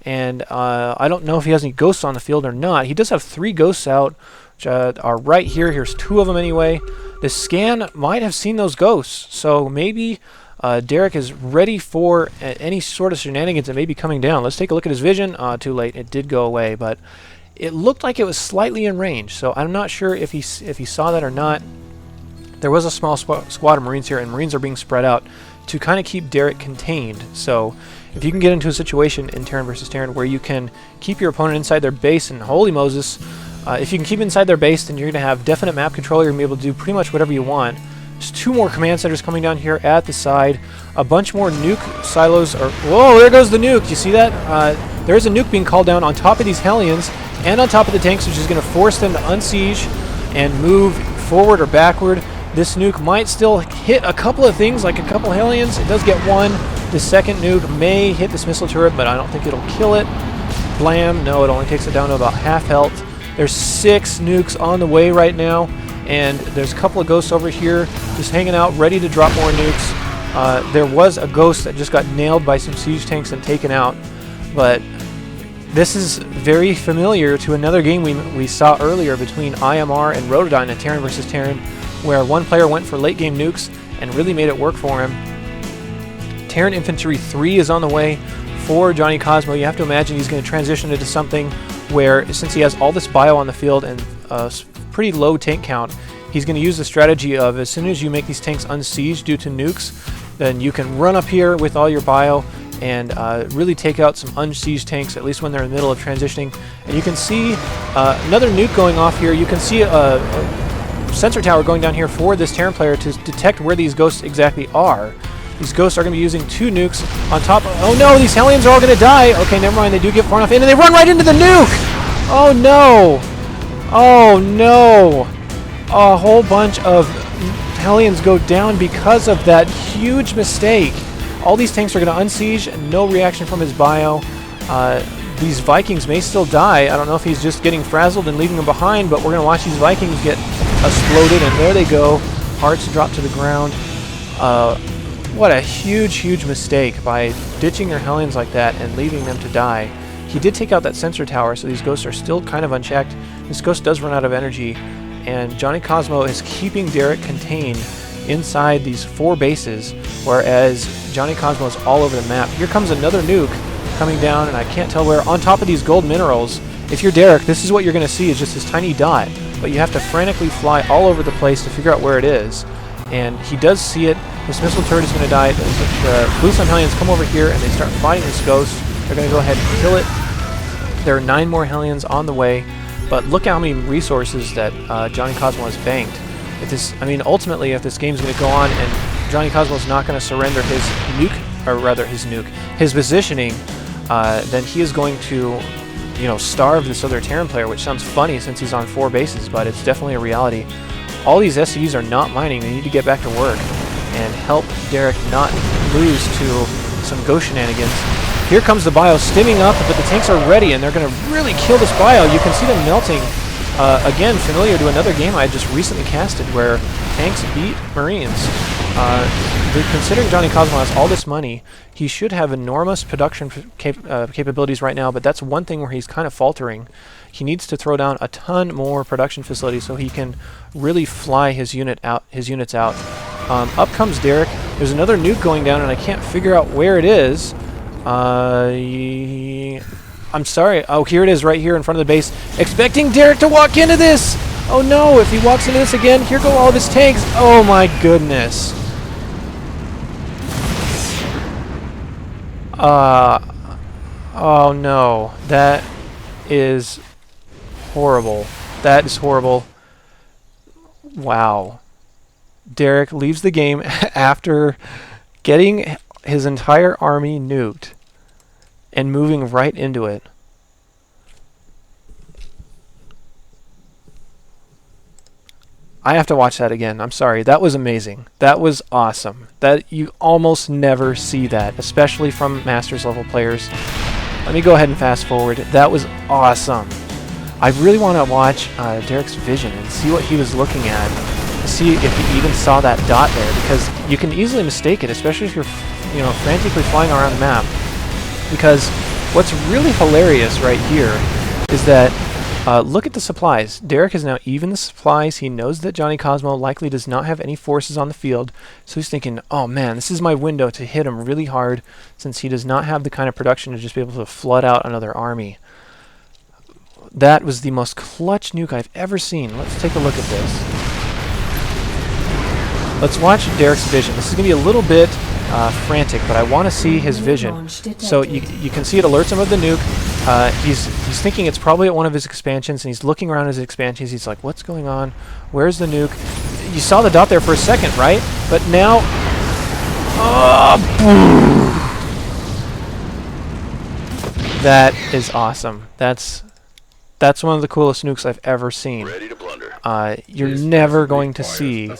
And I don't know if he has any ghosts on the field or not. He does have 3 ghosts out, which are right here. Here's 2 of them anyway. The scan might have seen those ghosts, so maybe Derek is ready for any sort of shenanigans that may be coming down. Let's take a look at his vision. Too late. It did go away, but it looked like it was slightly in range, so I'm not sure if he saw that or not. There was a small squad of Marines here, and Marines are being spread out to kind of keep Derek contained. So if you can get into a situation in Terran versus Terran where you can keep your opponent inside their base, and holy Moses, if you can keep inside their base, then you're going to have definite map control. You're going to be able to do pretty much whatever you want. There's 2 more command centers coming down here at the side. A bunch more nuke silos are... Whoa, there goes the nuke. You see that? There is a nuke being called down on top of these Hellions and on top of the tanks, which is going to force them to unsiege and move forward or backward. This nuke might still hit a couple of things, like a couple Hellions. It does get 1. The second nuke may hit this missile turret, but I don't think it'll kill it. Blam. No, it only takes it down to about half health. There's 6 nukes on the way right now, and there's a couple of ghosts over here just hanging out, ready to drop more nukes. There was a ghost that just got nailed by some siege tanks and taken out, but this is very familiar to another game we saw earlier between IMR and Rotodyne in Terran versus Terran, where one player went for late game nukes and really made it work for him. Terran Infantry 3 is on the way for JonnyCosMo. You have to imagine he's going to transition into something where, since he has all this bio on the field and a pretty low tank count, he's going to use the strategy of, as soon as you make these tanks unsieged due to nukes, then you can run up here with all your bio and really take out some unsieged tanks, at least when they're in the middle of transitioning. And you can see another nuke going off here. You can see a sensor tower going down here for this Terran player to detect where these ghosts exactly are. These ghosts are going to be using 2 nukes on top of... Oh no, these Hellions are all going to die! Okay, never mind, they do get far enough in, and they run right into the nuke! Oh no! Oh no! A whole bunch of Hellions go down because of that huge mistake. All these tanks are going to unsiege, and no reaction from his bio. These Vikings may still die. I don't know if he's just getting frazzled and leaving them behind, but we're going to watch these Vikings get exploded, and there they go. Hearts drop to the ground. What a huge, huge mistake by ditching your Hellions like that and leaving them to die. He did take out that sensor tower, so these ghosts are still kind of unchecked. This ghost does run out of energy, and JonnyCosMo is keeping Derek contained inside these 4 bases, whereas JonnyCosMo is all over the map. Here comes another nuke coming down, and I can't tell where, on top of these gold minerals. If you're Derek, this is what you're going to see, is just this tiny dot, but you have to frantically fly all over the place to figure out where it is. And he does see it. This missile turret is going to die. The Blue Sun Hellions come over here and they start fighting this ghost. They're going to go ahead and kill it. There are 9 more Hellions on the way, but look how many resources that JonnyCosMo has banked. If this, I mean, ultimately, if this game's going to go on and JonnyCosMo is not going to surrender his nuke, or rather his positioning, then he is going to, you know, starve this other Terran player, which sounds funny since he's on 4 bases, but it's definitely a reality. All these SCVs are not mining. They need to get back to work and help Derek not lose to some ghost shenanigans. Here comes the bio stimming up, but the tanks are ready, and they're going to really kill this bio. You can see them melting. Again, familiar to another game I just recently casted where tanks beat Marines. Considering JonnyCosMo has all this money, he should have enormous production capabilities right now, but that's one thing where he's kind of faltering. He needs to throw down a ton more production facilities so he can really fly his units out. Up comes Derek. There's another nuke going down, and I can't figure out where it is. I'm sorry. Oh, here it is, right here in front of the base. Expecting Derek to walk into this! Oh no, if he walks into this again, here go all of his tanks. Oh my goodness. Oh no. That is horrible. That is horrible. Wow. Derek leaves the game after getting his entire army nuked and moving right into it. I have to watch that again. I'm sorry. That was amazing. That was awesome. That you almost never see that, especially from Masters level players. Let me go ahead and fast forward. That was awesome. I really want to watch Derek's vision and see what he was looking at, to see if he even saw that dot there, because you can easily mistake it, especially if you're, frantically flying around the map. Because What's really hilarious right here is that look at the supplies. Derek has now evened the supplies. He knows that JonnyCosMo likely does not have any forces on the field, so he's thinking, oh man, this is my window to hit him really hard since he does not have the kind of production to just be able to flood out another army. That was the most clutch nuke I've ever seen. Let's take a look at this. Let's watch Derek's vision. This is going to be a little bit frantic, but I want to see his vision. So you can see it alerts him of the nuke. He's thinking it's probably at one of his expansions, and he's looking around his expansions. He's like, what's going on? Where's the nuke? You saw the dot there for a second, right? But now... That is awesome. That's one of the coolest nukes I've ever seen. You're never going to see...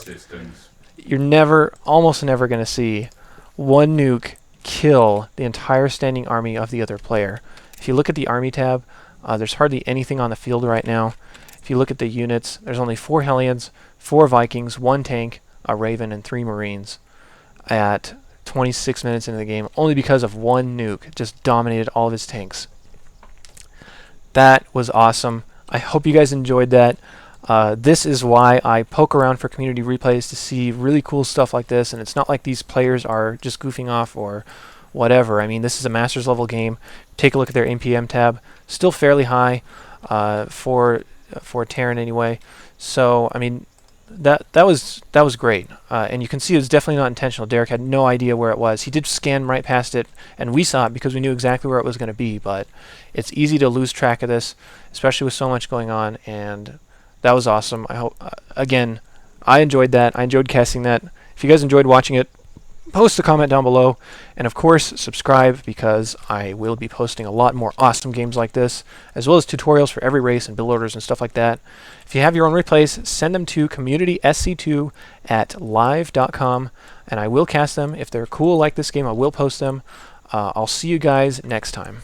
You're almost never going to see one nuke kill the entire standing army of the other player. If you look at the army tab, there's hardly anything on the field right now. If you look at the units, there's only 4 Hellions, 4 Vikings, 1 tank, a Raven, and 3 Marines at 26 minutes into the game, only because of one nuke just dominated all of his tanks. That was awesome. I hope you guys enjoyed that. This is why I poke around for community replays to see really cool stuff like this, and it's not like these players are just goofing off or whatever. I mean, this is a Masters level game. Take a look at their NPM tab. Still fairly high for Terran anyway. So, I mean, that was great. And you can see it was definitely not intentional. Derek had no idea where it was. He did scan right past it, and we saw it because we knew exactly where it was going to be, but it's easy to lose track of this, especially with so much going on, and that was awesome. I hope, again, I enjoyed that. I enjoyed casting that. If you guys enjoyed watching it, post a comment down below, and of course subscribe, because I will be posting a lot more awesome games like this, as well as tutorials for every race and build orders and stuff like that. If you have your own replays, send them to communitysc2@live.com, and I will cast them. If they're cool like this game, I will post them. I'll see you guys next time.